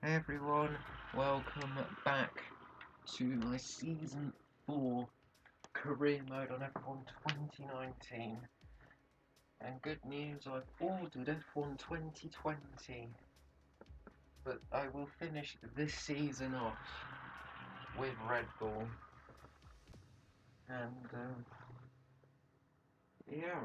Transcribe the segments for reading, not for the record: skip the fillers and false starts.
Hey everyone, welcome back to my Season 4 Career Mode on F1 2019. And good news, I've ordered F1 2020, but I will finish this season off with Red Bull. And, yeah.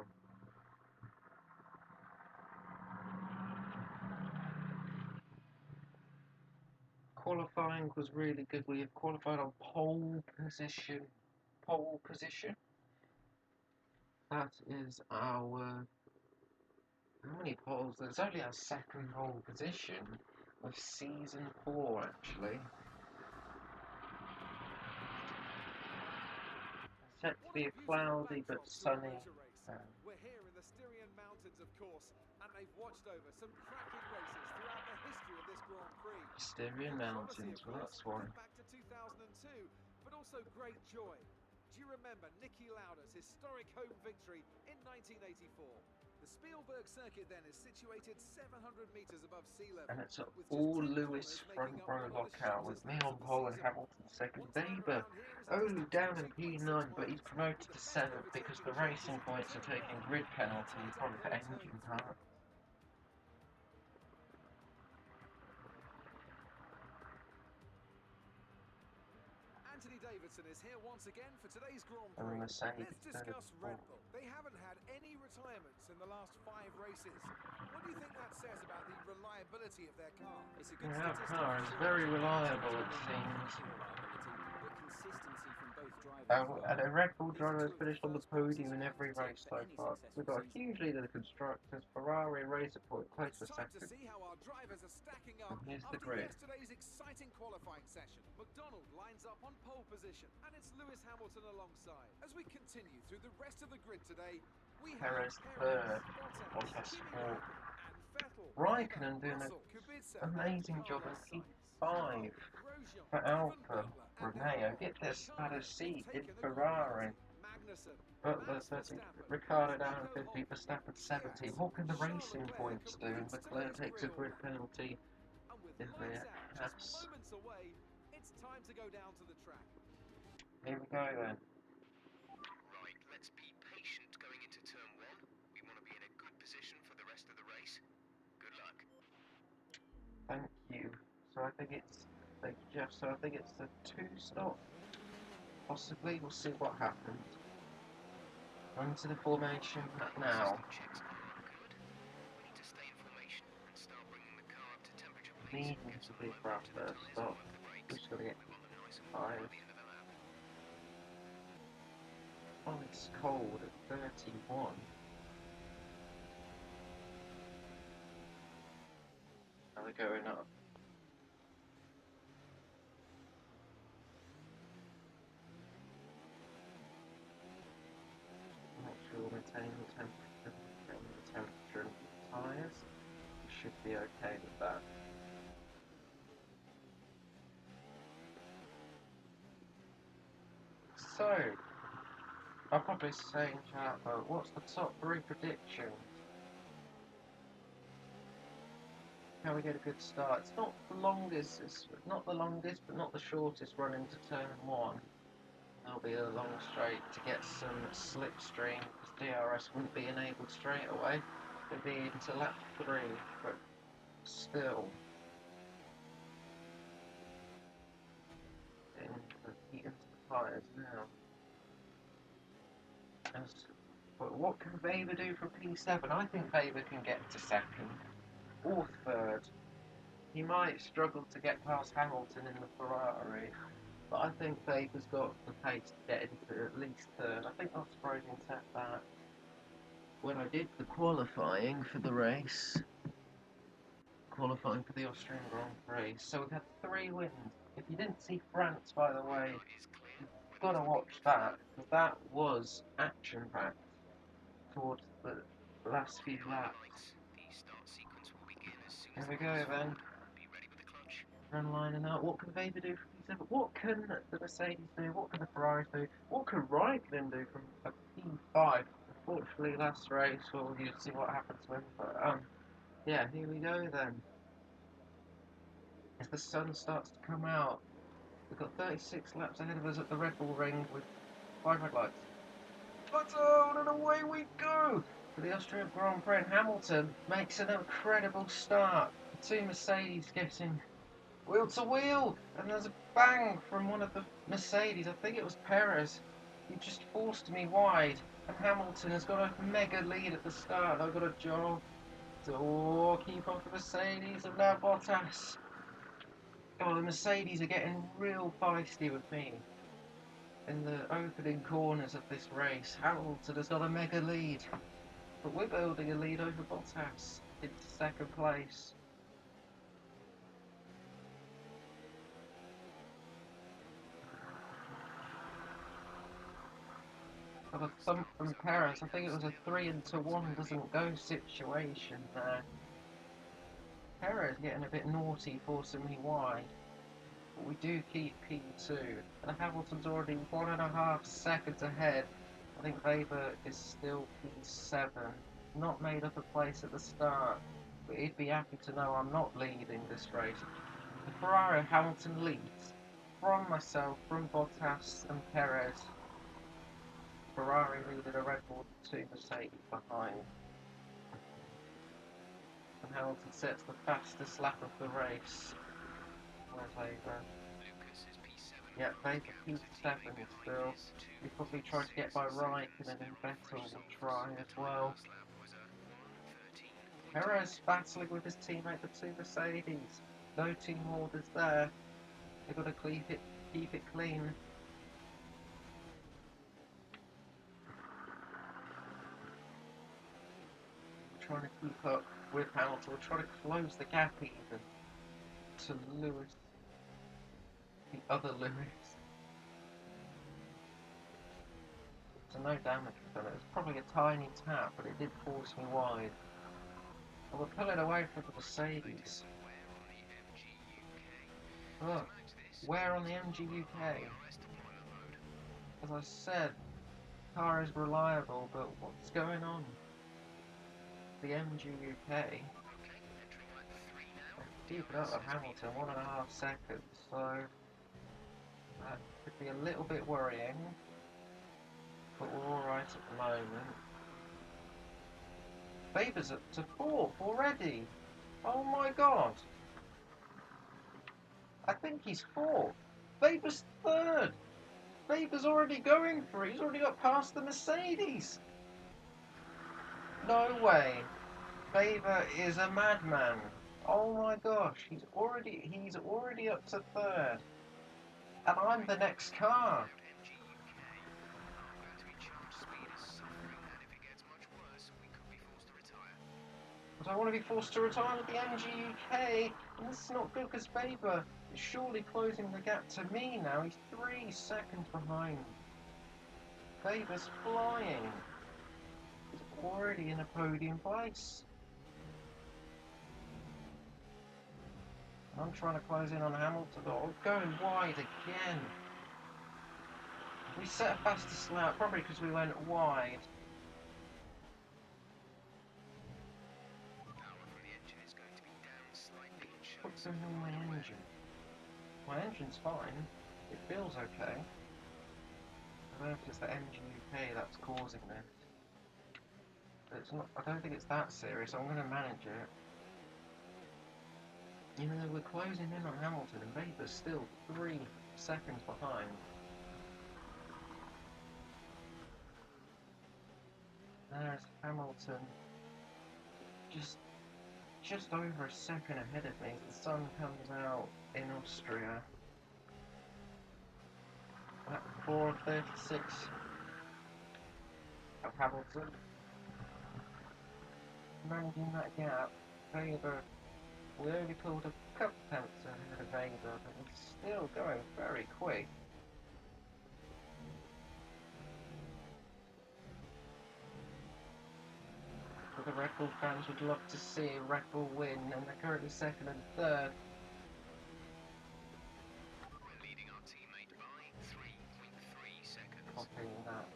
Qualifying was really good. We have qualified on pole position. That is our... How many poles? There's only our second pole position of Season 4, actually. Set to be a cloudy but sunny. We're here in the Styrian Mountains, of course, and they've watched over some cracking races throughout the history of this Grand Prix. Styrian Mountains, well that's one. Back to 2002, but also great joy. Do you remember Niki Lauda's historic home victory in 1984? The Spielberg circuit then is situated 700 metres above sea level. And it's an all-Lewis front row lockout with me on pole and Hamilton second. Weber only down in P9, but he's promoted to 7th because the racing points are taking grid penalty, probably for engine power. Anthony Davidson is here once again for today's Grand And Prix. Mercedes Let's discuss Red Bull. They haven't had any retirements in the last 5 races. What do you think that says about the reliability of their car? It's a good statistic. Car is very reliable, it seems. And a Red Bull driver has finished on the podium in every race so far. We've got a huge lead of the constructors, Ferrari race at point close for second. To see how our drivers are stacking up and here's the after grid. yesterday's exciting qualifying session. McDonald lines up on pole position, and it's Lewis Hamilton alongside. As we continue through the rest of the grid today, we Perez have third on Bottas, S4. Vettel, Raikkonen doing an amazing job in P5 for Alfa Romeo. Get this at a seat in Ferrari. But there's Ricciardo down at 50, Verstappen 70. What can the racing points do? Leclerc takes a grid penalty in there. That's... It's time to go down to the track. Here we go then. Right, let's be patient going into turn 1. We want to be in a good position for the rest of the race. Good luck. Thank you. So I think it's... Thank you, Jeff. So I think it's the 2-stop. Possibly. We'll see what happens. Run to the formation now. Needing to be for our first stop. We're just going to get 5. Oh, it's cold at 31. Now they're going up. Make sure we'll maintain the temperature and the tyres. We should be okay with that. So, I'll probably say in chat, but what's the top 3 predictions? Can we get a good start? It's not the longest, but not the shortest run into turn 1. There'll be a long straight to get some slipstream, because DRS wouldn't be enabled straight away. It'd be into lap 3, but still. Into the tyres now. But what can Weber do from P7? I think Weber can get to 2nd or 3rd. He might struggle to get past Hamilton in the Ferrari, but I think Weber's got the pace to get into at least 3rd. I think Austrian said that when I did the qualifying for the race. Qualifying for the Austrian Grand Prix. So we've had 3 wins. If you didn't see France, by the way, you've got to watch that, because that was action-packed towards the last few laps. Here we go then. Run lining up. What can Weber do from P7? What can the Mercedes do? What can the Ferraris do? What can Raikkonen do from a P5? Unfortunately, last race, we'll see what happens to him. But yeah, here we go then. as the sun starts to come out. We've got 36 laps ahead of us at the Red Bull Ring with 5 red lights. Lights on and away we go! For the Austrian Grand Prix, and Hamilton makes an incredible start. The two Mercedes getting wheel to wheel, and there's a bang from one of the Mercedes. I think it was Perez. He just forced me wide, and Hamilton has got a mega lead at the start. I've got a job to keep off the Mercedes, and now Bottas. Oh, the Mercedes are getting real feisty with me in the opening corners of this race. Hamilton has got a mega lead, but we're building a lead over Bottas into second place. Got a thump from Perez. I think it was a 3-1 doesn't go situation there. Perez getting a bit naughty, forcing me wide. But we do keep P2. And Hamilton's already 1.5 seconds ahead. I think Weber is still P7. Not made up a place at the start. But he'd be happy to know I'm not leading this race. The Ferrari Hamilton leads from myself, from Bottas and Perez. Ferrari leading a Red Bull, 2 Mercedes behind. And Hamilton sets the fastest lap of the race. Where's Weber? Yeah, Weber P7 still. He probably tried to get by Raikkonen, and Vettel will try as well. Perez battling with his teammate, the 2 Mercedes. No team orders there. They've got to keep it clean. Trying to keep up with Hamilton. We're trying to close the gap even to Lewis, the other Lewis. So no damage from it. It was probably a tiny tap, but it did force me wide. And we're pulling away from the Mercedes. Look, where on the MG UK? As I said, the car is reliable, but what's going on? The MG UK. Keep it up at Hamilton, 1.5 seconds, so that could be a little bit worrying, but we're alright at the moment. Weber's up to 4th already. Oh my god. I think he's 4th. Weber's 3rd. Weber's already going for it. He's already got past the Mercedes. No way. Weber is a madman. Oh my gosh, he's already up to 3rd. And I'm the next car. But I want to be forced to retire with the MG UK, and this is not good because Weber is surely closing the gap to me now. He's 3 seconds behind. Weber's flying. He's already in a podium place. I'm trying to close in on Hamilton. Oh, going wide again. We set a fastest lap, probably because we went wide. What's going on with my engine? My engine's fine. It feels okay. I don't know if it's the MG UK that's causing this. But it's not. I don't think it's that serious. I'm going to manage it. You know, we're closing in on Hamilton, and Weber's still 3 seconds behind. There's Hamilton, just over a second ahead of me. The sun comes out in Austria at 4:36 of Hamilton. Managing that gap, Weber, we only pulled a couple tenths ahead of Weber, but he's still going very quick. The Red Bull fans would love to see a Red Bull win, and they're currently 2nd and 3rd. We're leading our teammate by 3.3 seconds. Copying that.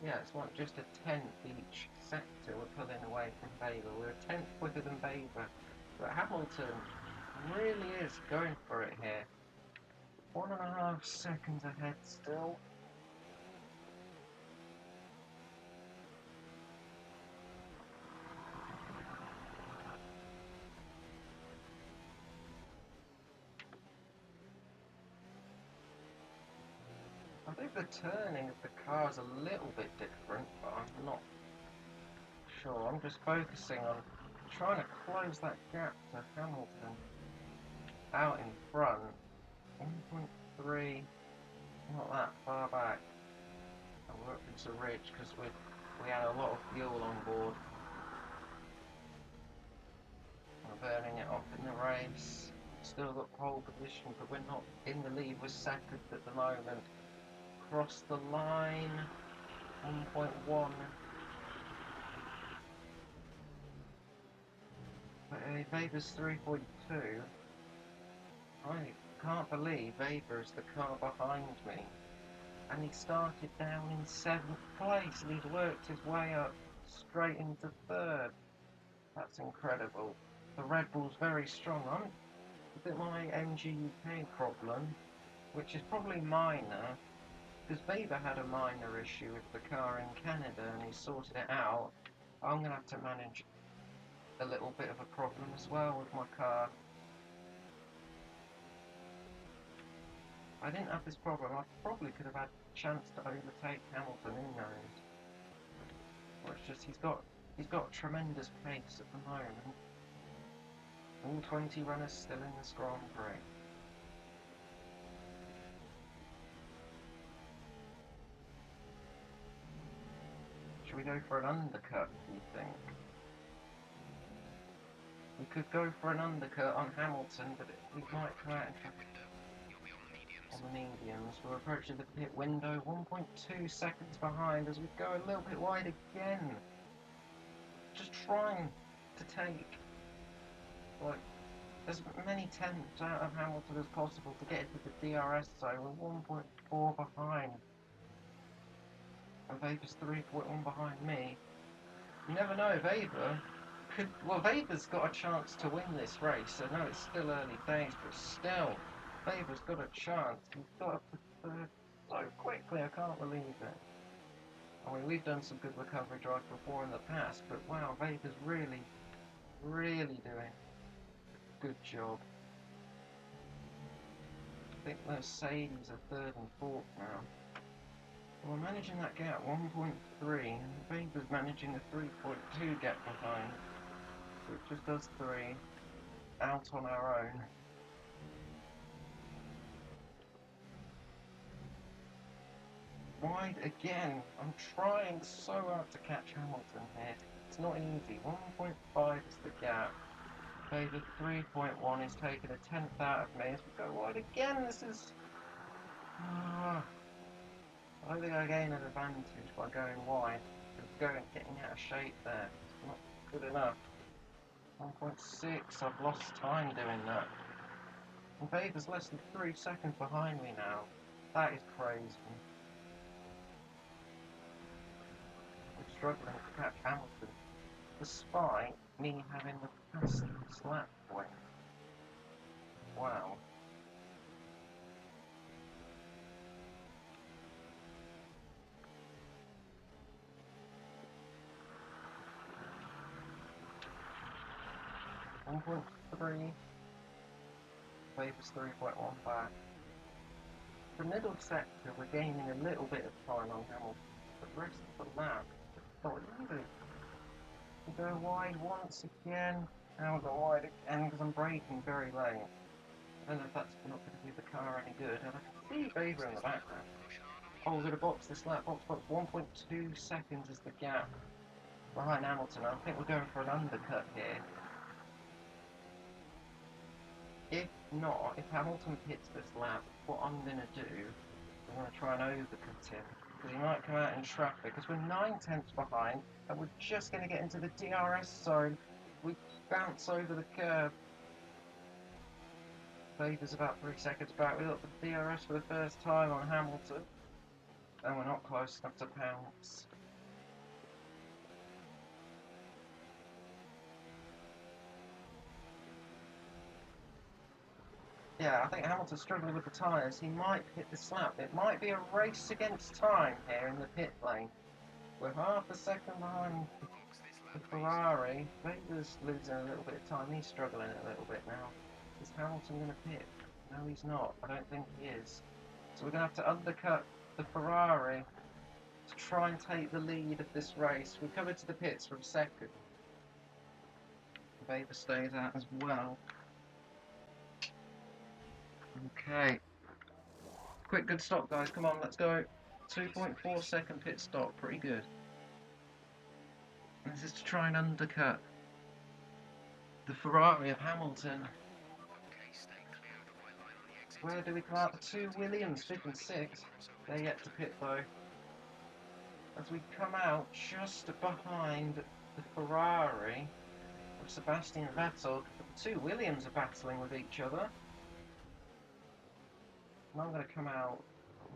Yeah, it's not just a 10th each sector we're pulling away from Weber. We're a 10th quicker than Weber. But Hamilton Really is going for it here. 1.5 seconds ahead still. I think the turning of the car is a little bit different, but I'm not sure. I'm just focusing on trying to close that gap to Hamilton out in front. 1.3, not that far back. And we're up into ridge because we had a lot of fuel on board. We're burning it off in the race. Still got pole position, but we're not in the lead. We're second at the moment. Cross the line. 1.1. Weber's 3.2. I can't believe Weber is the car behind me. And he started down in 7th place and he's worked his way up straight into 3rd. That's incredible. The Red Bull's very strong. I'm a bit my MG UK problem, which is probably minor, because Weber had a minor issue with the car in Canada and he sorted it out. I'm going to have to manage a little bit of a problem as well with my car. If I didn't have this problem, I probably could have had a chance to overtake Hamilton, who knows. Well, it's just he's got tremendous pace at the moment. All 20 runners still in this Grand Prix. Should we go for an undercut, do you think? We could go for an undercut on Hamilton, but we might come out on the mediums. We're approaching the pit window, 1.2 seconds behind as we go a little bit wide again. Just trying to take like as many tenths out of Hamilton as possible to get into the DRS zone. We're 1.4 behind. And Weber's 3.1 behind me. You never know, Weber could... Well, Weber's got a chance to win this race. I know it's still early days, but still, Weber's got a chance. He's got up to 3rd so quickly, I can't believe it. I mean, we've done some good recovery drives before in the past, but wow, Weber's really, really doing a good job. I think Mercedes are 3rd and 4th now. We're managing that gap, 1.3, and Weber's managing a 3.2 gap behind. So it just does 3 out on our own. Wide again. I'm trying so hard to catch Hamilton here. It's not easy. 1.5 is the gap. Weber 3.1 is taking a 10th out of me as we go wide again. This is... I don't think I gain an advantage by going wide. Getting out of shape there. It's not good enough. 1.6, I've lost time doing that. And Weber's less than 3 seconds behind me now. That is crazy. I'm struggling to catch Hamilton, despite me having the fastest lap point. Wow. .3. Weber's 3.1 back. The middle sector, we're gaining a little bit of time on Hamilton. The rest of the lap, it's not easy. We go wide once again. Now we go wide again because I'm braking very late. I don't know if that's not going to do the car any good. And I can see Weber in the background. Oh, we're going to box this lap. Box. 1.2 seconds is the gap behind Hamilton. I think we're going for an undercut here. If not, if Hamilton hits this lap, what I'm going to do, I'm going to try and overcut him. Because he might come out in traffic, because we're 9 tenths behind, and we're just going to get into the DRS zone. We bounce over the curb. Weber's about 3 seconds back. We got the DRS for the first time on Hamilton. And we're not close enough to pounce. Yeah, I think Hamilton's struggling with the tyres. He might hit the slap. It might be a race against time here in the pit lane. We're half a second behind the Ferrari. Weber's losing a little bit of time. He's struggling a little bit now. Is Hamilton going to pit? No, he's not. I don't think he is. So we're going to have to undercut the Ferrari to try and take the lead of this race. We come into the pits from second. Weber stays out as well. Okay. Quick, good stop, guys. Come on, let's go. 2.4 second pit stop. Pretty good. And this is to try and undercut the Ferrari of Hamilton. Where do we come out? The two Williams, 5th and 6th. They're yet to pit though. As we come out just behind the Ferrari of Sebastian Vettel, the two Williams are battling with each other. And I'm going to come out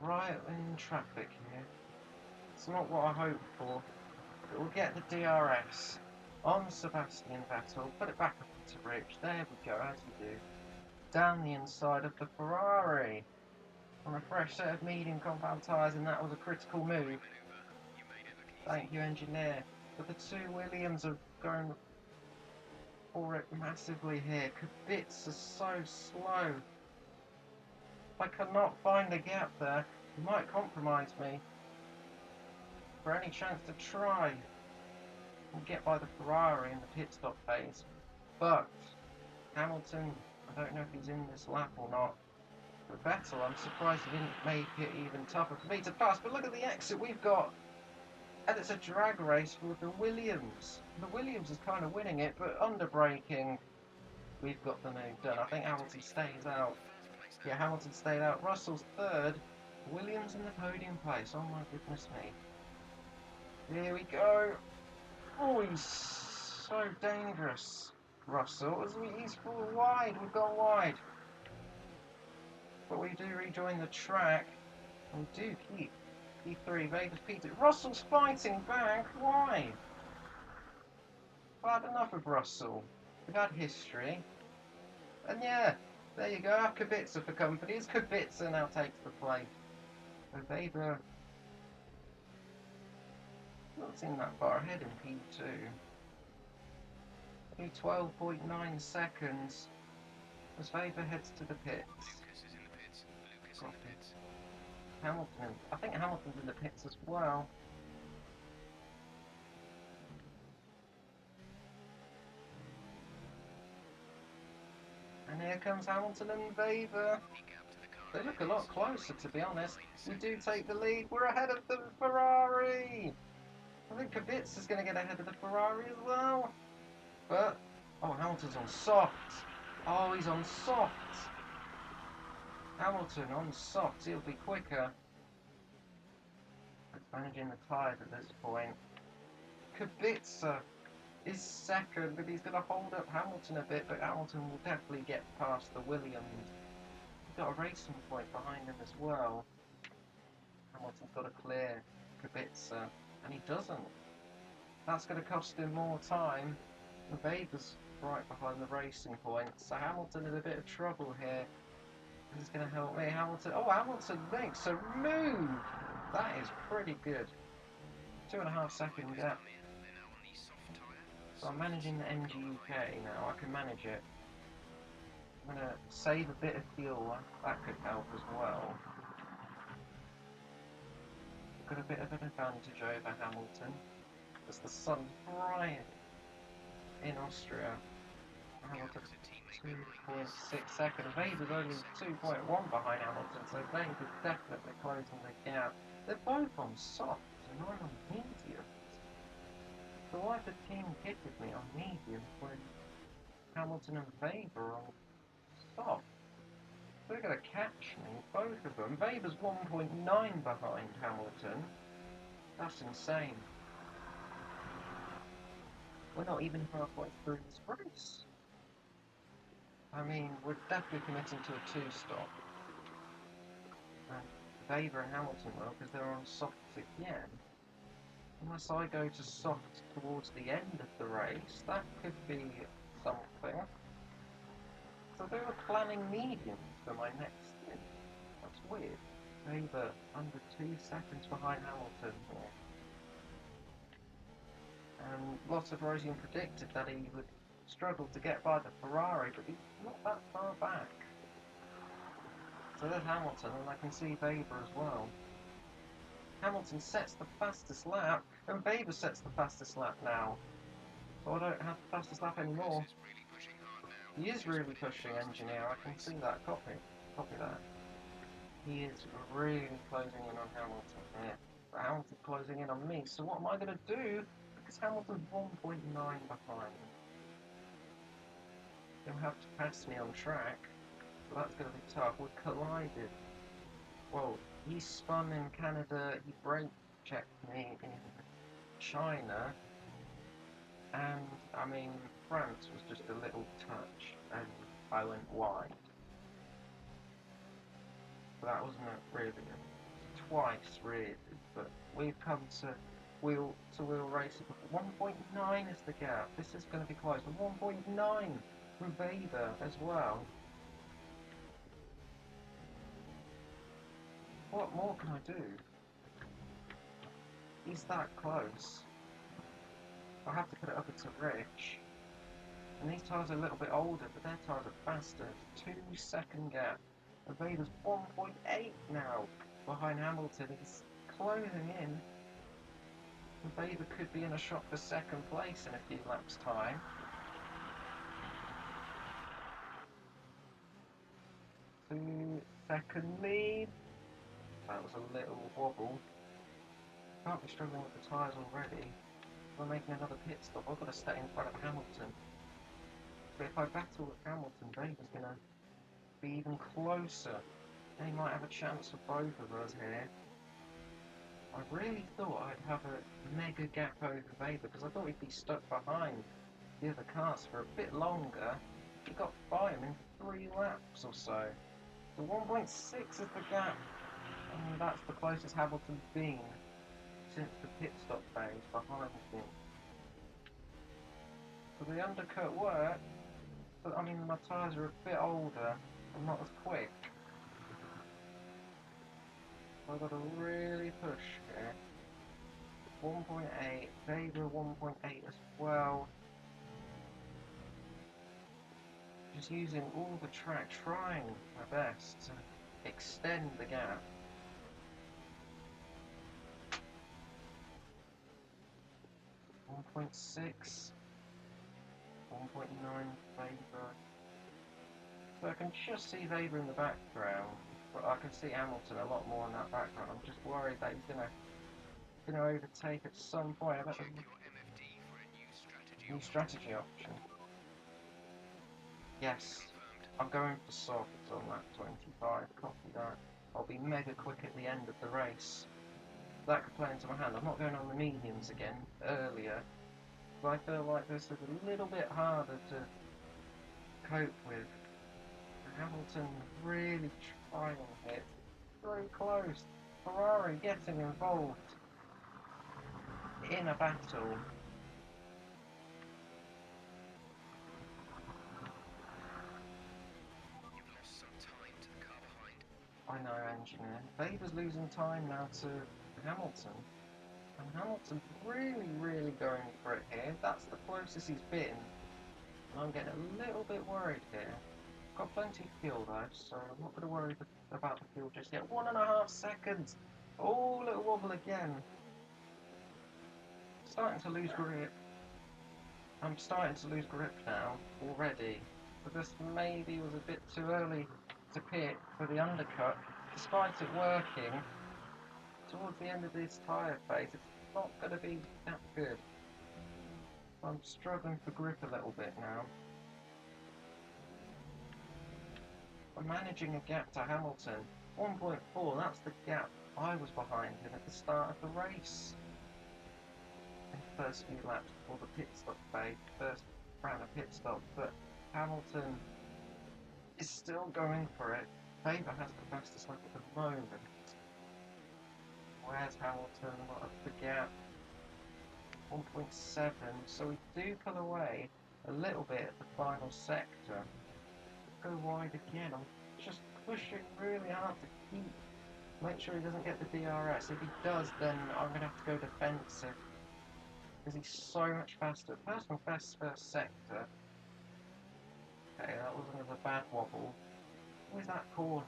right in traffic here. It's not what I hoped for. But we'll get the DRS on Sebastian Vettel, put it back up into Rich. There we go, as you do. Down the inside of the Ferrari. On a fresh set of medium compound tyres, and that was a critical move. Thank you, engineer. But the two Williams are going for it massively here. Kubica is so slow. I cannot find the gap there. He might compromise me. For any chance to try and get by the Ferrari in the pit stop phase. But Hamilton, I don't know if he's in this lap or not. But Vettel, I'm surprised he didn't make it even tougher for me to pass. But look at the exit we've got. And it's a drag race with the Williams. The Williams is kind of winning it, but under braking, we've got the move done. I think Hamilton stays out. Yeah, Hamilton stayed out. Russell's third. Williams in the podium place. Oh my goodness me. Here we go. Oh, he's so dangerous. Russell, he's full wide. We've gone wide. But we do rejoin the track. And we do keep P3. Vegas P2. Russell's fighting back. Why? I've had enough of Russell. We've had history. And yeah, there you go. Kubica for companies. Kubica now takes the plate. So Weber not seem that far ahead in P2. Only 12.9 seconds as Weber heads to the pits. Lucas is in the pits. Lucas in the pits. Hamilton, I think Hamilton's in the pits as well. And here comes Hamilton and Weber. They look a lot closer, to be honest. We do take the lead. We're ahead of the Ferrari. I think Kubica is going to get ahead of the Ferrari as well. But, oh, Hamilton's on soft. Oh, he's on soft. Hamilton on soft. He'll be quicker. Managing the tyres at this point. Kubica is second, but he's going to hold up Hamilton a bit, but Hamilton will definitely get past the Williams. He's got a racing point behind him as well. Hamilton's got to clear Kubica, and he doesn't. That's going to cost him more time. The Weber's right behind the racing point, so Hamilton in a bit of trouble here. He's going to help me. Hamilton, oh, Hamilton makes a move! That is pretty good. 2.5 second gap. So I'm managing the MG UK now. I can manage it. I'm going to save a bit of fuel. That could help as well. Got a bit of an advantage over Hamilton as the sun's bright in Austria. Hamilton 2.6 seconds. Weber's only 2.1 behind Hamilton, so Weber's definitely closing the gap. They're both on soft and I'm on medium. So why the team pitted me on medium when Hamilton and Weber are on soft? They're going to catch me, both of them. Weber's 1.9 behind Hamilton. That's insane. We're not even halfway through this race. I mean, we're definitely committing to a 2-stop. And Weber and Hamilton will, because they're on softs again. Unless I go to soft towards the end of the race, that could be something. So they were planning mediums for my next stint. That's weird. Weber under 2 seconds behind Hamilton here. And lots of Rosian predicted that he would struggle to get by the Ferrari, but he's not that far back. So there's Hamilton, and I can see Weber as well. Hamilton sets the fastest lap, and Weber sets the fastest lap now. So I don't have the fastest lap anymore. He is really pushing, engineer. I can see that. Copy that. He is really closing in on Hamilton here. But Hamilton's closing in on me. So what am I going to do? Because Hamilton's 1.9 behind. He'll have to pass me on track. So that's going to be tough. We've collided. Well, he spun in Canada. He brake checked me in China. And, I mean, France was just a little touch. And I went wide. That wasn't really twice really, but we've come to wheel racing. 1.9 is the gap. This is going to be close. 1.9 from Weber as well. What more can I do? He's that close. I'll have to put it up into Rich. And these tyres are a little bit older, but their tyres are faster. 2-second gap. And Weber's 1.8 now behind Hamilton. He's closing in. And Weber could be in a shot for second place in a few laps' time. Two-second lead. That was a little wobble. Can't be struggling with the tyres already. We're making another pit stop. I've got to stay in front of Hamilton. But if I battle with Hamilton, Weber's going to be even closer. And he might have a chance for both of us here. I really thought I'd have a mega gap over Weber because I thought he'd be stuck behind the other cars for a bit longer. He got by him in 3 laps or so. So 1.6 is the gap, and that's the closest Hamilton's been since the pit stop phase behind him. So the undercut worked, but I mean my tyres are a bit older and not as quick. So I've got to really push here. 1.8, Weber 1.8 as well. Just using all the track, trying my best to extend the gap. .6, 1.9 Weber. So I can just see Weber in the background, but I can see Hamilton a lot more in that background. I'm just worried that he's gonna overtake at some point. I bet there's a new strategy option. Yes, I'm going for softs on that 25. Copy that. I'll be mega quick at the end of the race. That could play into my hand. I'm not going on the mediums again earlier, but I feel like this is a little bit harder to cope with. Hamilton really trying it. Very close. Ferrari getting involved in a battle. You've lost some time to the car behind. I know, engineer. Weber's losing time now to Hamilton. And Hamilton's really going for it here. That's the closest he's been. And I'm getting a little bit worried here. Got plenty of fuel though, so I'm not going to worry about the fuel just yet. 1.5 seconds! Oh, little wobble again. Starting to lose grip. I'm starting to lose grip now, already. But this maybe was a bit too early to pit for the undercut. Despite it working, towards the end of this tyre phase, it's not going to be that good. I'm struggling for grip a little bit now. I'm managing a gap to Hamilton. 1.4, that's the gap I was behind him at the start of the race. In the first few laps before the pit stop phase, first round of pit stop, but Hamilton is still going for it. Weber has the fastest lap at the moment. Where's Hamilton? What's the gap? 1.7, so we do pull away a little bit at the final sector. go wide again. I'm just pushing really hard to make sure he doesn't get the DRS. If he does, then I'm going to have to go defensive. Because he's so much faster. Personal best first sector. Okay, that was another bad wobble. Where's that corner?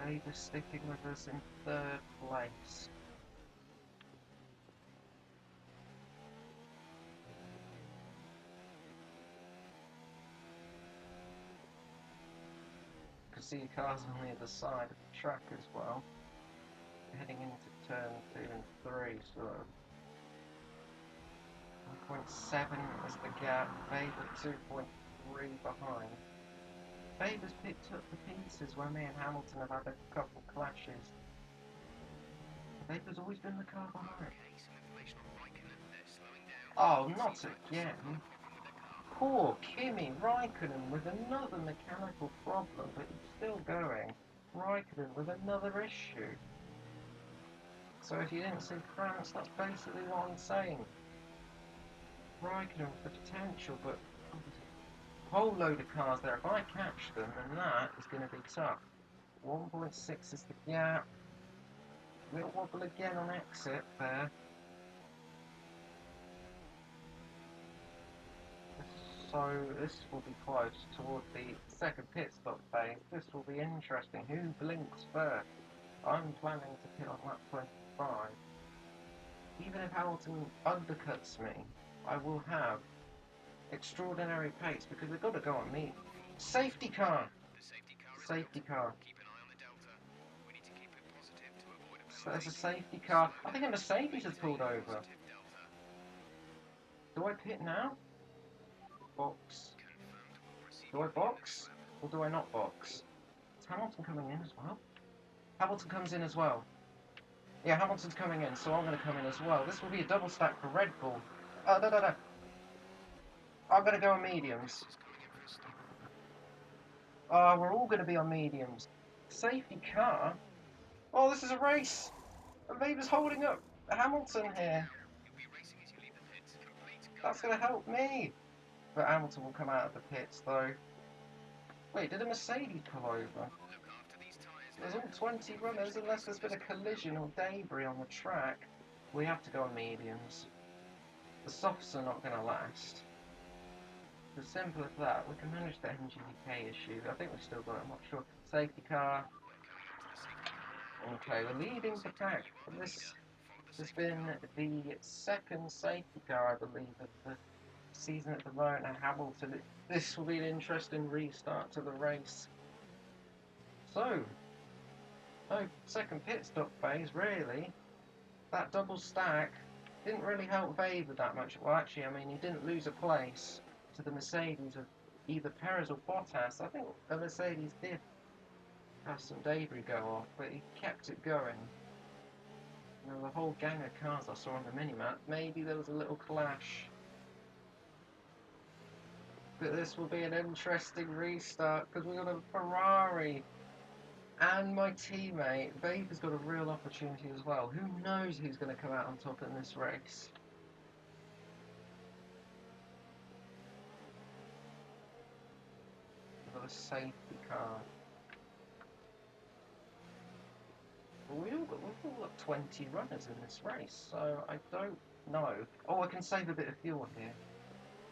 Vader sticking with us in third place. You can see cars on the other side of the track as well. Heading into turn 2 and 3, so 1.7 is the gap, Vader 2.3 behind. Vader's picked up the pieces where me and Hamilton have had a couple clashes. Vader's always been the car behind. Oh, not again. Poor Kimi Raikkonen with another mechanical problem, but he's still going. Raikkonen with another issue. So if you didn't see France, that's basically what I'm saying. Raikkonen with the potential, but a whole load of cars there. If I catch them, then that is going to be tough. 1.6 is the gap. Little wobble again on exit there. So this will be close toward the second pit stop phase. This will be interesting. Who blinks first? I'm planning to pit on lap 25. Even if Hamilton undercuts me, I will have extraordinary pace because they've got to go on me. Safety car! Safety car. So there's a safety car. I think a Mercedes has pulled over. Do I pit now? Box. Do I box? Or do I not box? Is Hamilton coming in as well? Hamilton comes in as well. Yeah, Hamilton's coming in, so I'm going to come in as well. This will be a double stack for Red Bull. No. I'm going to go on mediums. We're all going to be on mediums. Safety car? Oh, this is a race! And Weber's holding up Hamilton here. That's going to help me. But Hamilton will come out of the pits, though. Wait, did a Mercedes pull over? There's all 20 runners, unless there's been a collision or debris on the track. We have to go on mediums. The softs are not going to last. As simple as that. We can manage the engine decay issue. I think we've still got it, I'm not sure. Safety car. Okay, we're leading the pack. This has been the second safety car, I believe, of the season at the moment. And Hamilton. This will be an interesting restart to the race. So, second pit stop phase, really. That double stack didn't really help Weber that much. Well, actually, I mean, he didn't lose a place to the Mercedes of either Perez or Bottas. I think the Mercedes did have some debris go off, but he kept it going. You know, the whole gang of cars I saw on the minimap, maybe there was a little clash. But this will be an interesting restart, because we've got a Ferrari. And my teammate, Weber's got a real opportunity as well. Who knows who's going to come out on top in this race? We've got a safety car. We've all got 20 runners in this race, so I don't know. Oh, I can save a bit of fuel here.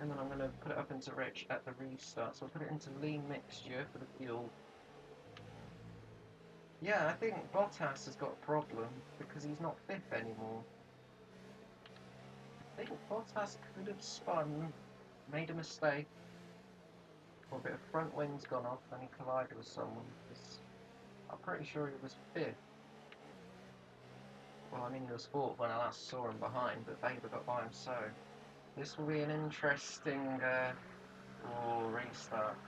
And then I'm going to put it up into rich at the restart. So I'll put it into lean mixture for the fuel. Yeah, I think Bottas has got a problem because he's not fifth anymore. I think Bottas could have spun, made a mistake, or a bit of front wing's gone off and he collided with someone. I'm pretty sure he was fifth. Well, I mean, he was fourth when I last saw him behind, but Weber got by him, so this will be an interesting restart.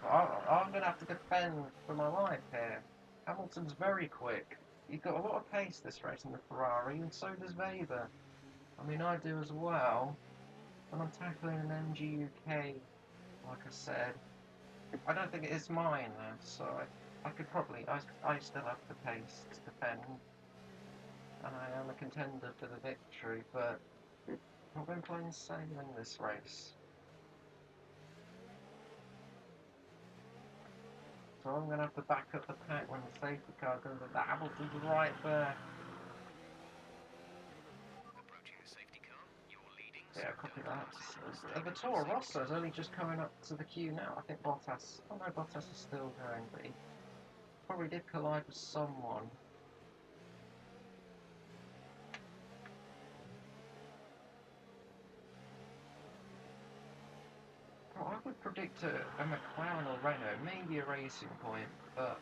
I'm going to have to defend for my life here. Hamilton's very quick. He's got a lot of pace this race in the Ferrari, and so does Weber. I mean, I do as well. When I'm tackling an MG UK, like I said, I don't think it is mine now, so I could probably, I still have the pace to defend. And I am a contender for the victory, but I've been playing sailing this race. So I'm going to have to back up the pack when the safety car goes up. That Hamilton's right there. Approaching the safety car, you're leading. Yeah, So copy don't that. pass it. Stay The with Toro safety Rosso is car. only just coming up to the queue now. I think Bottas... Oh no, Bottas is still going, but he probably did collide with someone. Well, I would predict a McLaren or Renault, maybe a Racing Point, but...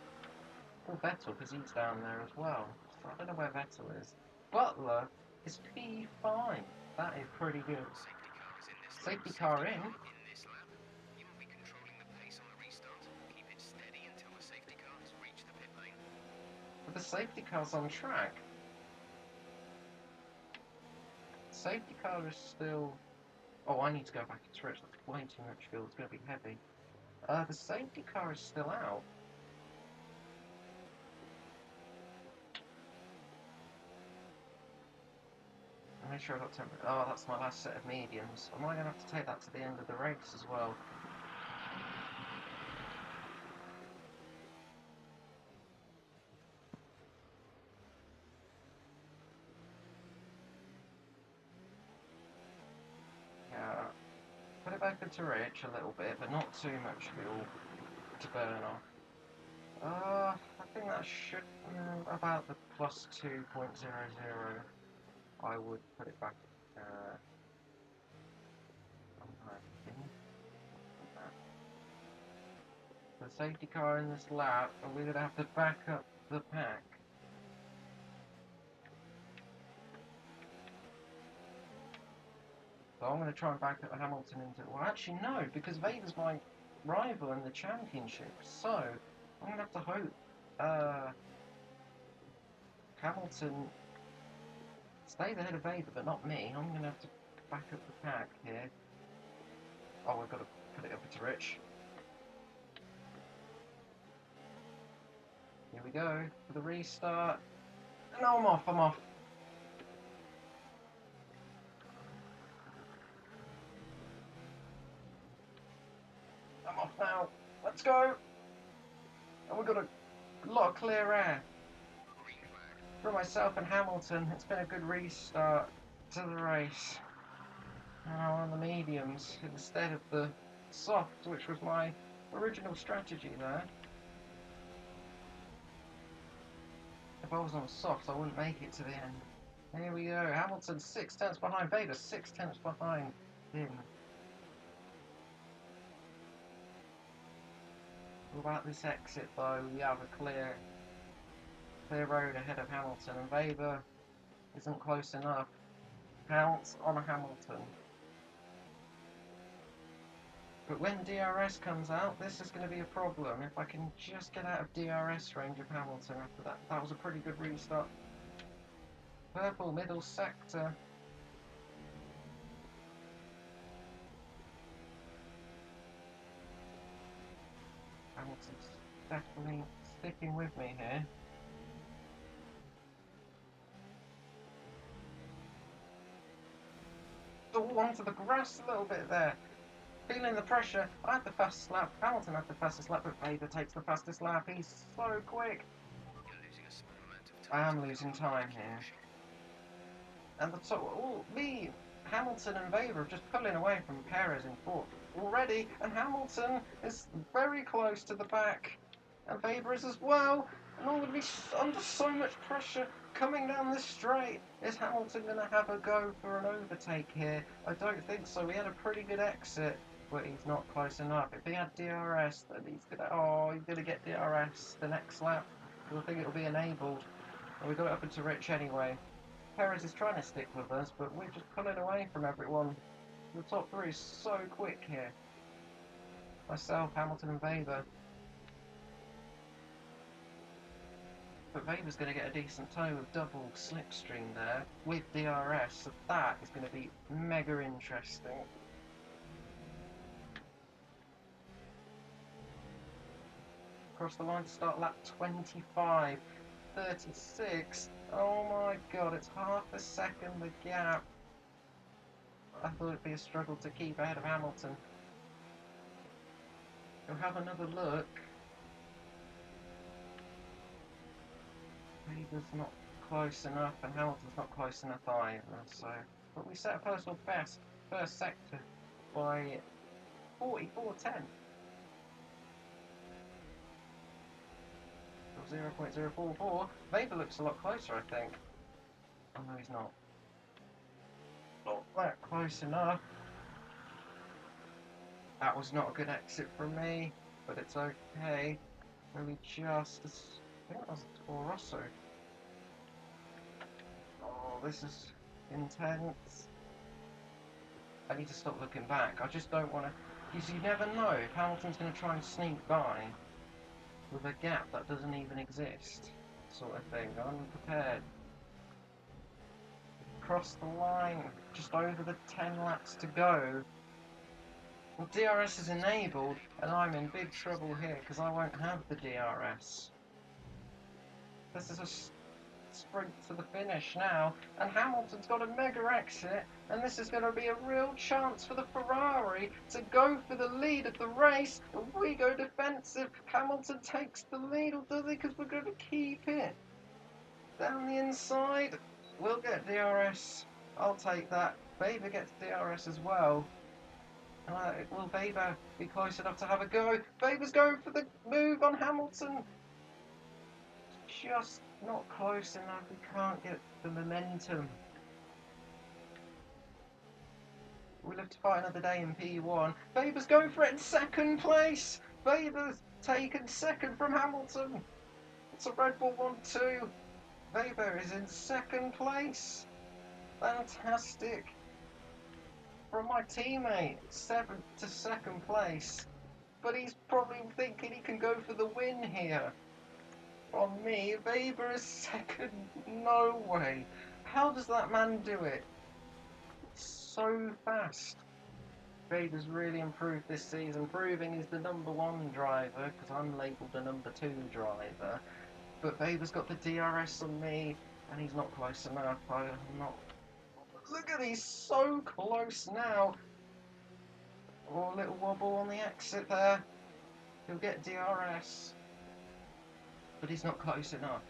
Or Vettel, because he's down there as well. So I don't know where Vettel is. Butler is P5. That is pretty good. Safety car is in this lap. Safety car in. In this lap. You will be controlling the pace on the restart. Keep it steady until the safety car has reached the pit lane. But the safety car's on track. Safety car is still... Oh, I need to go back into Rich. That's way too much fuel. It's going to be heavy. The safety car is still out. Make sure I got 10. Oh, that's my last set of mediums. Am I going to have to take that to the end of the race as well? Yeah. Put it back into Rich a little bit, but not too much fuel to burn off. I think that should about the plus 2.00. I would put it back. The safety car in this lap, and we're going to have to back up the pack. So I'm going to try and back up Hamilton into... Well, actually, no, because Vader's my rival in the championship. So, I'm going to have to hope Hamilton stays ahead of Vader, but not me. I'm going to have to back up the pack here. Oh, we've got to put it up into Rich. Here we go, for the restart. No, I'm off, I'm off. I'm off now. Let's go. And we've got a lot of clear air. For myself and Hamilton, it's been a good restart to the race. Now on the mediums instead of the softs, which was my original strategy there. If I was on softs, I wouldn't make it to the end. Here we go. Hamilton 6 tenths behind Vader, 6 tenths behind him. What about this exit though? We have a clear road ahead of Hamilton, and Vader isn't close enough. Pounce on Hamilton. But when DRS comes out, this is going to be a problem. If I can just get out of DRS range of Hamilton after that. That was a pretty good restart. Purple middle sector. Hamilton's definitely sticking with me here. Oh, onto the grass a little bit there. Feeling the pressure. I had the fastest lap. Hamilton had the fastest lap, but Vader takes the fastest lap. He's so quick. You're losing a small amount of time. I am losing time here. And Hamilton and Vader are just pulling away from Perez in fourth already, and Hamilton is very close to the back, and Vader is as well, and I'm going to be under so much pressure coming down this straight. Is Hamilton going to have a go for an overtake here? I don't think so. We had a pretty good exit, but he's not close enough. If he had DRS, then he's going to get DRS the next lap, because I think it'll be enabled, and we got it up into Rich anyway. Perez is trying to stick with us, but we're just pulling away from everyone. The top three is so quick here. Myself, Hamilton and Vader. But Vader's going to get a decent tow with double slipstream there with DRS, so that is going to be mega interesting. Across the line to start lap 25. 36. Oh my god, it's half a second the gap. I thought it'd be a struggle to keep ahead of Hamilton. We'll have another look. Weber's not close enough, and Hamilton's not close enough either. So, but we set a personal best first sector by 44.10. 0.044. Weber looks a lot closer, I think. Oh no, he's not. Not that close enough. That was not a good exit from me, but it's okay. Really just... I think that was a Toro Rosso. Oh, this is intense. I need to stop looking back. I just don't want to... Because you never know if Hamilton's going to try and sneak by with a gap that doesn't even exist. Sort of thing. I'm prepared. Cross the line. Just over the 10 laps to go. Well, DRS is enabled, and I'm in big trouble here because I won't have the DRS. This is a sprint to the finish now, and Hamilton's got a mega exit, and this is going to be a real chance for the Ferrari to go for the lead of the race. And we go defensive. Hamilton takes the lead, or does he? Because we're going to keep it. Down the inside, we'll get DRS. I'll take that. Weber gets DRS as well. Will Weber be close enough to have a go? Weber's going for the move on Hamilton. Just not close enough. We can't get the momentum. We'll have to fight another day in P1. Weber's going for it in second place. Weber's taken second from Hamilton. It's a Red Bull 1-2. Weber is in second place. Fantastic. From my teammate, 7th to second place. But he's probably thinking he can go for the win here. On me, Weber is second. No way. How does that man do it? So fast. Weber's really improved this season, proving he's the #1 driver, because I'm labelled a #2 driver. But Weber's got the DRS on me, and he's not close enough. I'm not... Look at he's so close now. Oh, a little wobble on the exit there. He'll get DRS. But he's not close enough.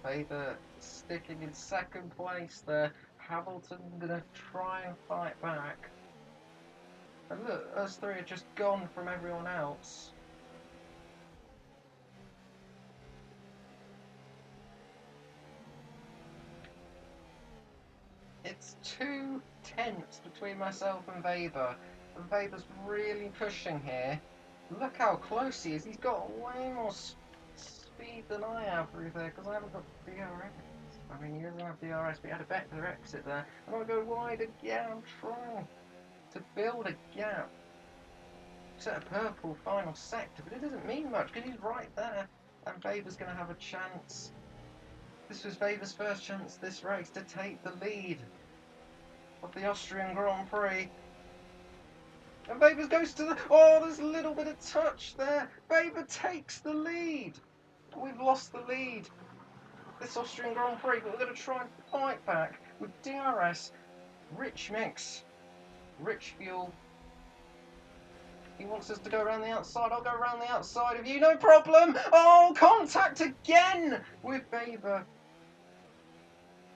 Weber sticking in second place there. Hamilton gonna try and fight back. And look, us three are just gone from everyone else. It's 2/10 between myself and Weber. And Weber's really pushing here. Look how close he is. He's got way more speed than I have through there because I haven't got DRS. I mean, he doesn't have DRS, but he had a better exit there. And I go wide again. I'm trying to build a gap. Set a purple final sector, but it doesn't mean much because he's right there. And Weber's going to have a chance. This was Weber's first chance this race to take the lead of the Austrian Grand Prix. And Weber goes to the... Oh, there's a little bit of touch there. Weber takes the lead. We've lost the lead. This Austrian Grand Prix, but we're going to try and fight back with DRS, rich mix, rich fuel. He wants us to go around the outside. I'll go around the outside of you, no problem. Oh, contact again with Weber.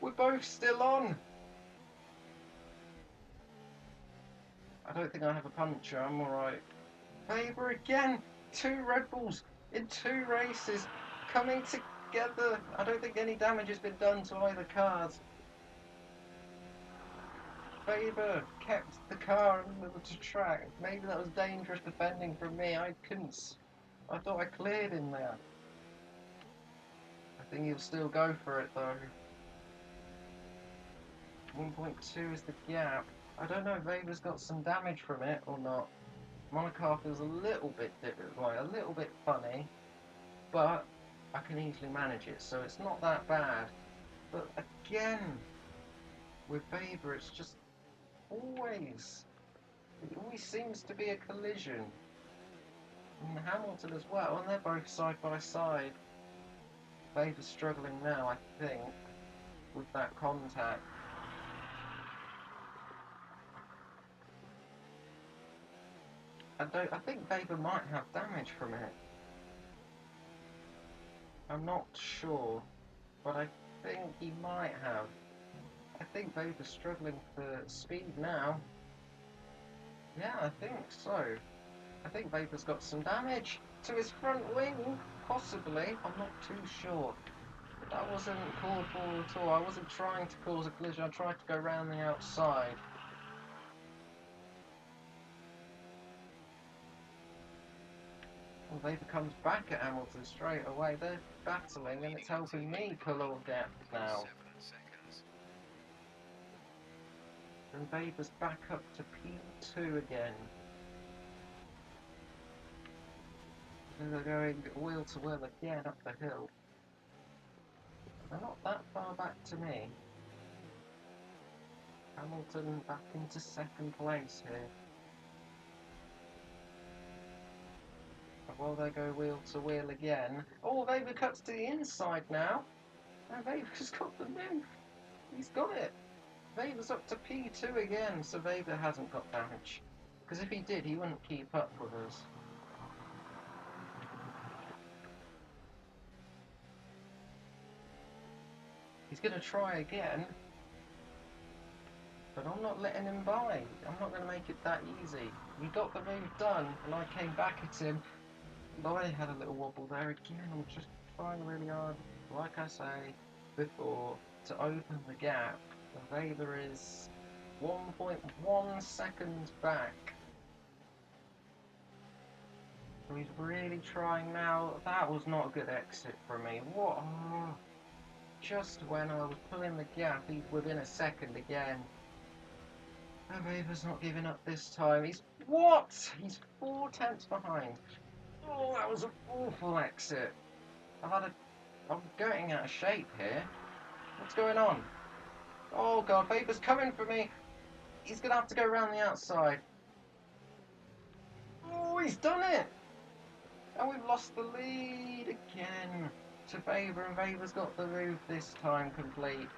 We're both still on. I don't think I have a puncture. I'm alright. Weber again. 2 Red Bulls in 2 races coming together. I don't think any damage has been done to either cars. Weber kept the car in the middle of the track. Maybe that was dangerous defending from me. I thought I cleared him there. I think he'll still go for it though. 1.2 is the gap. I don't know if Weber's got some damage from it or not. My car feels a little bit different, like a little bit funny, but I can easily manage it, so it's not that bad. But again, with Weber, it's just it always seems to be a collision. And Hamilton as well, and they're both side by side. Weber's struggling now, I think, with that contact. I think Weber might have damage from it. I'm not sure, but I think he might have. I think Vader's struggling for speed now. Yeah, I think so. I think Vader's got some damage to his front wing, possibly. I'm not too sure. But that wasn't called for at all. I wasn't trying to cause a collision. I tried to go around the outside. Well, Vader comes back at Hamilton straight away. They're battling, and it's helping me pull all gap now. 7 seconds. And Vader's back up to P2 again. And they're going wheel to wheel again up the hill. They're not that far back to me. Hamilton back into second place here. And while they go wheel to wheel again. Oh, Vader cuts to the inside now. And Vader's got the move. He's got it. Vader's up to P2 again, so Vader hasn't got damage. Because if he did, he wouldn't keep up with us. He's going to try again. But I'm not letting him by. I'm not going to make it that easy. He got the move done, and I came back at him. But I had a little wobble there again. I'm just trying really hard, like I say before, to open the gap. And Vader is 1.1 seconds back. So he's really trying now. That was not a good exit for me. What? Oh, just when I was pulling the gap, he's within a second again. And Vader's not giving up this time. He's... What? He's 4 tenths behind. Oh, that was an awful exit. I'm getting out of shape here. What's going on? Oh god, Vader's coming for me. He's going to have to go around the outside. Oh, he's done it. And we've lost the lead again to Vader, and Vader's got the move this time complete.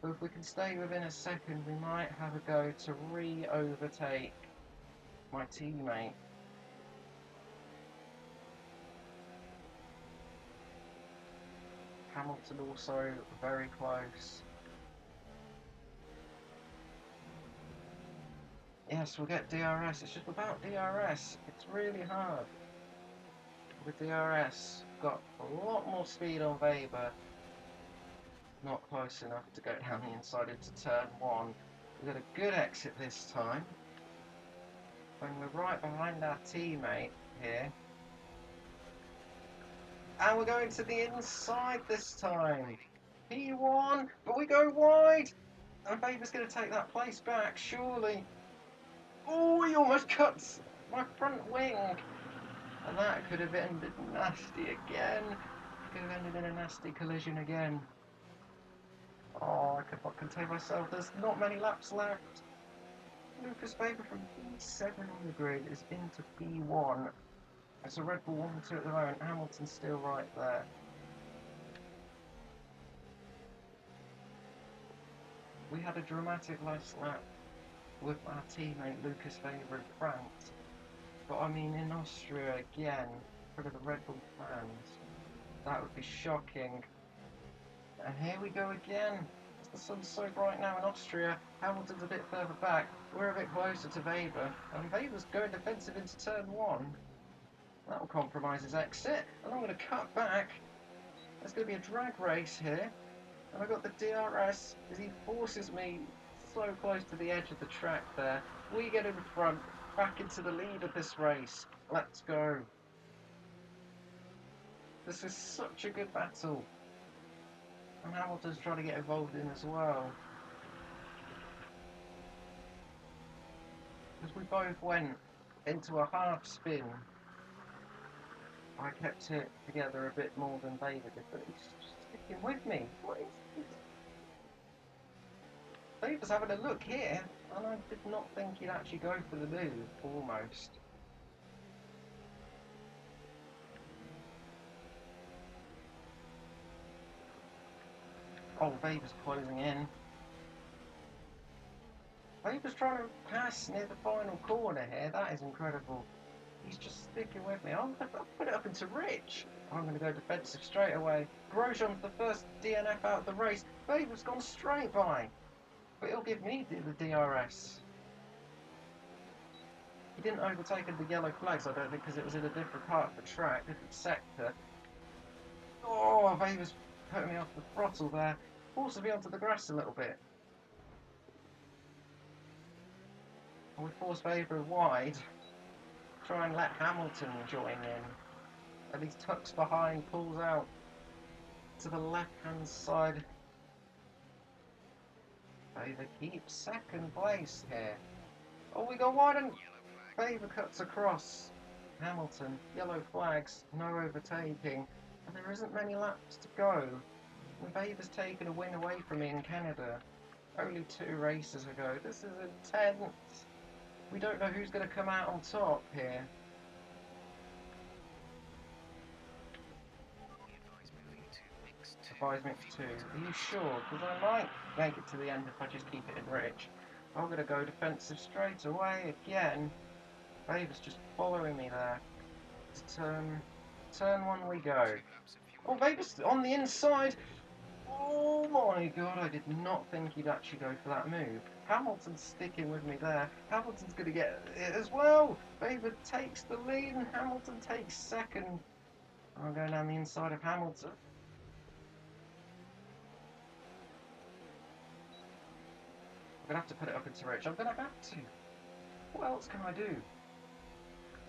But if we can stay within a second, we might have a go to re-overtake my teammate. Hamilton also very close. Yes, we'll get DRS. It's just about DRS. It's really hard. With DRS, got a lot more speed on Weber. Not close enough to go down the inside into turn 1. We've got a good exit this time. And we're right behind our teammate here. And we're going to the inside this time. P1, but we go wide. And Weber's going to take that place back, surely. Oh, he almost cuts my front wing. And that could have ended nasty again. Could have ended in a nasty collision again. Oh, I could not contain myself. There's not many laps left. Lucas Weber from P7 on the grid is into P1. It's a Red Bull 1-2 at the moment. Hamilton's still right there. We had a dramatic last lap with our teammate Lucas Weber in France. But I mean, in Austria again, for the Red Bull fans, that would be shocking. And here we go again. The sun's so bright now in Austria. Hamilton's a bit further back. We're a bit closer to Weber. And Weber's going defensive into turn 1. That will compromise his exit. And I'm going to cut back. There's going to be a drag race here. And I've got the DRS as he forces me so close to the edge of the track there. We get in front, back into the lead of this race. Let's go. This is such a good battle. And Hamilton's trying to get involved in as well. Because we both went into a half spin. I kept it together a bit more than Vader did, but he's just sticking with me. What is this? Vader's having a look here, and I did not think he'd actually go for the move, almost. Oh, Vader's closing in. Vader's trying to pass near the final corner here. That is incredible. He's just sticking with me. I'll put it up into Rich. I'm going to go defensive straight away. Grosjean's the first DNF out of the race. Weber's gone straight by. But he'll give me the DRS. He didn't overtake the yellow flags, I don't think, because it was in a different part of the track, different sector. Oh, Weber's putting me off the throttle there. Forces me onto the grass a little bit. And we force Weber wide. Try and let Hamilton join in. And he tucks behind, pulls out to the left-hand side. Weber keeps second place here. Oh, we go wide and Weber cuts across Hamilton. Yellow flags, no overtaking. And there isn't many laps to go. And Weber's taken a win away from me in Canada. Only 2 races ago. This is intense. We don't know who's going to come out on top here. Advise mix 2. Are you sure? Because I might make it to the end if I just keep it in Rich. I'm going to go defensive straight away again. Weber's just following me there. Turn 1 we go. Oh, Weber's on the inside. Oh my god, I did not think he'd actually go for that move. Hamilton's sticking with me there. Hamilton's going to get it as well. Weber takes the lead and Hamilton takes second. I'm going down the inside of Hamilton. I'm going to have to put it up into Rich. I'm going to have to. What else can I do?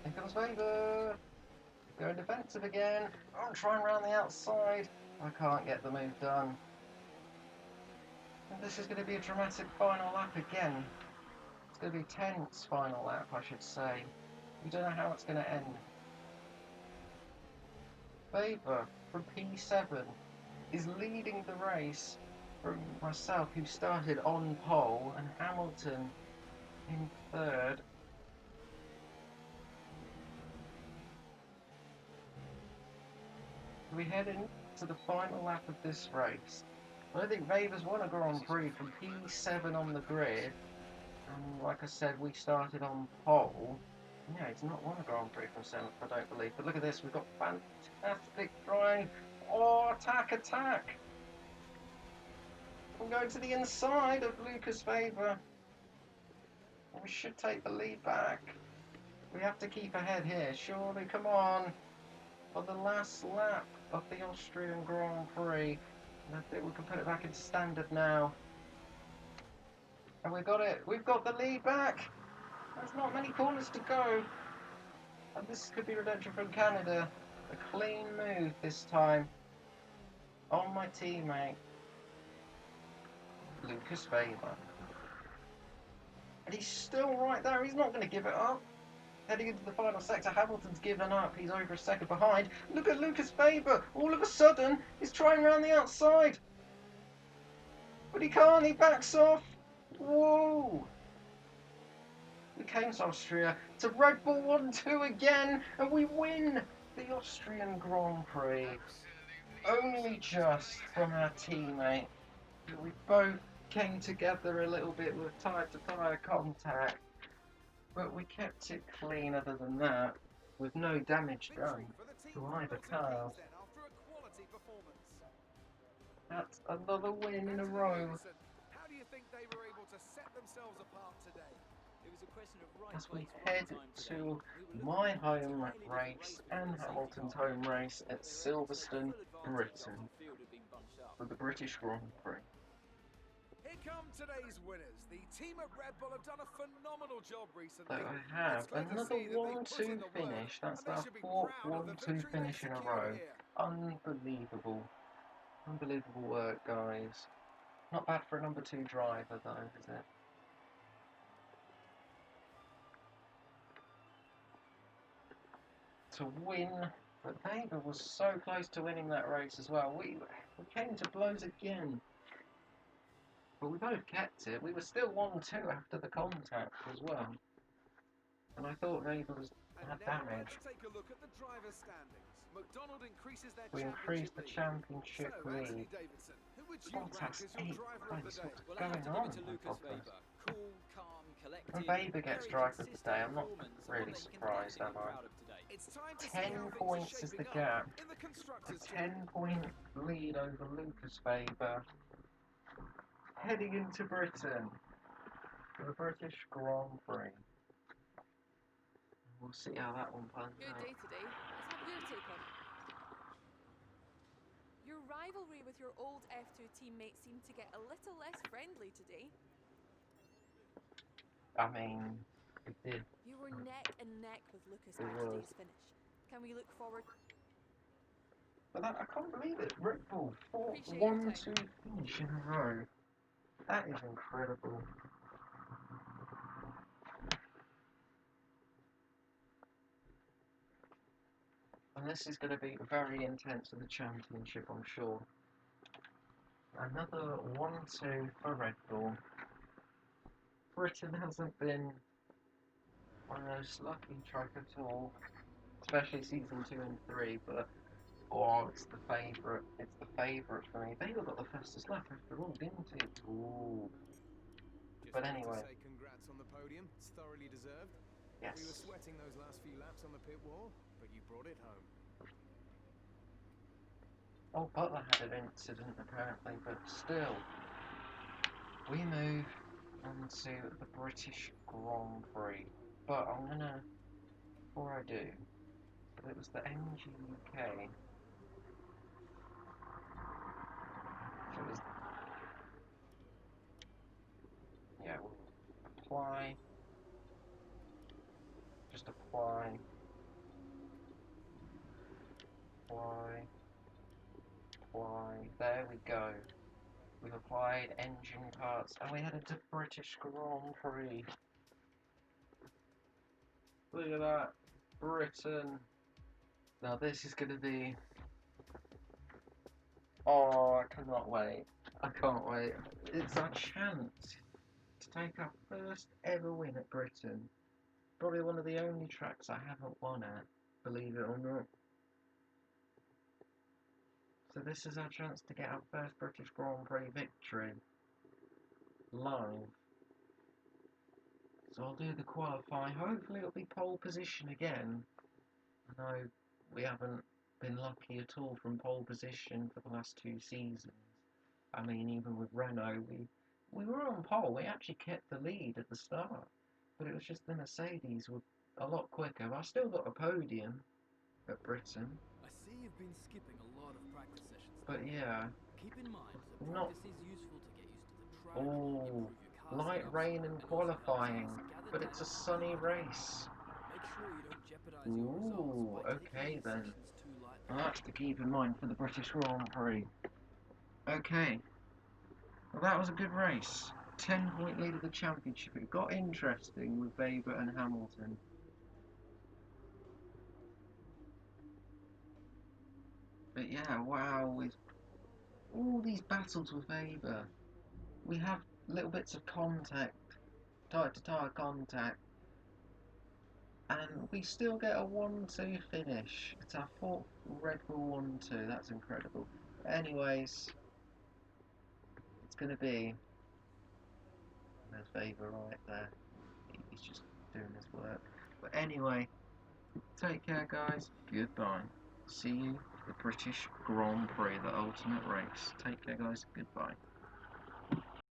Here comes Weber. Going defensive again. I'm trying round the outside. I can't get the move done. And this is going to be a dramatic final lap again. It's going to be a tense final lap, I should say. We don't know how it's going to end. Weber from P7 is leading the race from myself, who started on pole, and Hamilton in 3rd. We head into the final lap of this race. I don't think Weber's won a Grand Prix from P7 on the grid. And like I said, we started on pole. Yeah, he's not won a Grand Prix from 7th, I don't believe. But look at this, we've got fantastic drive. Oh, attack! I'm going to the inside of Lucas Weber. We should take the lead back. We have to keep ahead here, surely, come on. For the last lap of the Austrian Grand Prix. And I think we can put it back into standard now. And we've got it. We've got the lead back. There's not many corners to go. And this could be redemption from Canada. A clean move this time. On my teammate, Lucas Weber. And he's still right there. He's not going to give it up. Heading into the final sector, Hamilton's given up. He's over a second behind. Look at Lucas Weber. All of a sudden, he's trying around the outside. But he can't. He backs off. Whoa. We came to Austria to Red Bull 1-2 again, and we win the Austrian Grand Prix. Only just from our teammate. We both came together a little bit with tyre-to-tyre contact. But we kept it clean other than that, with no damage done to either car. That's another win in a row. How do you think they were able to set themselves apart today? It was a question of right As we place, head right time today. to my home race and Hamilton's home race at Silverstone, Britain, for the British Grand Prix. Here come today's winners. The team at Red Bull have done a phenomenal job recently. So I have It's glad to another see that they've put in 1-2 the work, finish. That's and they our should be 4th proud of the 1-2 victory finish they've in a secured row. here. Unbelievable. Unbelievable work, guys. Not bad for a number 2 driver, though, is it? To win, but Weber was so close to winning that race as well. We came to blows again, but we both kept it. We were still 1-2 after the contact as well, and I thought Weber was had damage. Let's take a look at the driver's standings. McDonald increases their We increased the championship championship lead. So, lead. Anthony Davidson, who would you rank Bottas as your 8 driver of the place. day? What's Well, I have going to give on it to with Lucas Bottas? Weber. Cool, calm, collected, Weber gets very driver of the consistent day, I'm not performance, and really one that he can surprised, definitely am be I? proud of today. It's time to see 10 how things are points is the shaping up gap. in the A constructors' team. 10-point lead over Lucas Weber. Heading into Britain for the British Grand Prix. We'll see how that one pans Good out. day today. Let's have your take on it. Your rivalry with your old F2 teammate seemed to get a little less friendly today. I mean, it did. You were neck and neck with Lucas It after was. today's finish. Can we look forward? But I can't believe it. Red Bull, Appreciate your time. 1-2 finish in a row. That is incredible. And this is going to be very intense in the championship, I'm sure. Another 1-2 for Red Bull. Britain hasn't been one of those lucky track at all, especially season 2 and 3, but oh, it's the favourite. It's the favourite for me. They got the fastest lap after all, didn't it? Ooh. Just But wanted anyway. to say congrats on the podium. It's thoroughly deserved. Yes. We were sweating those last few laps on the pit wall, but you brought it home. Oh, Butler had an incident apparently, but still. We move on to the British Grand Prix. But I'm gonna, before I do, it was the MG UK. So it was, yeah, we'll apply, just apply, there we go. We've applied engine parts and we headed to British Grand Prix. Look at that, Britain. Now this is going to be, oh, I cannot wait. I can't wait. It's our chance to take our first ever win at Britain. Probably one of the only tracks I haven't won at, believe it or not. So this is our chance to get our first British Grand Prix victory live. So I'll do the qualifying. Hopefully it'll be pole position again. I know we haven't been lucky at all from pole position for the last 2 seasons. I mean, even with Renault, we were on pole. We actually kept the lead at the start. But it was just the Mercedes were a lot quicker. But I still got a podium at Britain. I see you've been skipping a lot of practice sessions. But yeah, Keep in mind that not. practice is useful to get used to the track, Oh, improve your car light setups, rain and and also helps qualifying. us gather But data it's a from sunny the race. Make sure you don't jeopardize your results Ooh, by okay taking then. these sessions too lightly. Well, that's to keep in mind for the British Grand Prix. Okay. Well, that was a good race. 10-point lead of the championship. It got interesting with Weber and Hamilton. But yeah, wow, with all these battles with Weber, we have little bits of contact, tire-to-tire contact, and we still get a 1-2 finish. It's our 4th Red Bull 1-2, that's incredible. Anyways, it's going to be, there's Weber right there, he's just doing his work. But anyway, take care guys, goodbye. See you at the British Grand Prix, the ultimate race. Take care guys, goodbye.